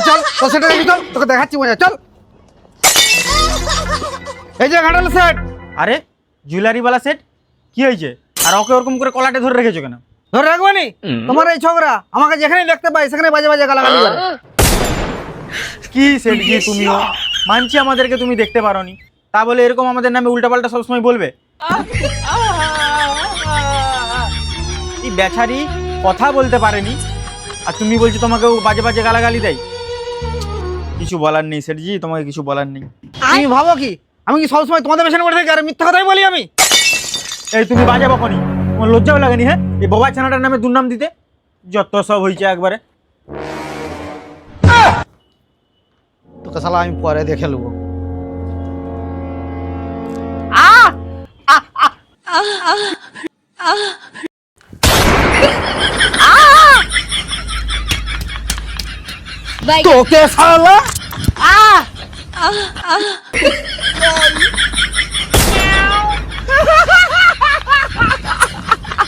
চল তোর সেটা রেখে চল, তোকে দেখাচ্ছি মজা, চল। এই যে ঘাটাল সেট। আরে জুয়েলারিওয়ালা সেট, কি হয়েছে? আর ওকে ওরকম করে কলাটে ধরে রেখেছো কেন? ধরে রাখবো নি? তোমার এই ছোকরা আমাকে যেখানে দেখতে পাই সেখানে বাজে বাজে গালাগালি করে। কি সেটজি তুমিও? মানছি আমাদেরকে তুমি দেখতে পারোনি, তা বলে এরকম আমাদের নামে উল্টাপাল্টা সবসময় বলবে? এই বেচারি কথা বলতে পারেনি, আর তুমি বলছো তোমাকে ও বাজে বাজে গালাগালি দেয়? কিছু বলার নেই সেটজি, তোমাকে কিছু বলার নেই। তুমি ভাবো কি আমি কি সবসময় তোমাদের পেছনে পড়ে থাকি আর মিথ্যা কথাই বলি আমি? এই তুমি বাজে বকনি, তোমার লজ্জাও লাগেনি? হ্যাঁ, এই বাবা ছানাটার নামে দুর্নাম দিতে? যত সব হয়েছে একবারে। তোকে শালা আমি পরে দেখে নেবো। তোকে শালা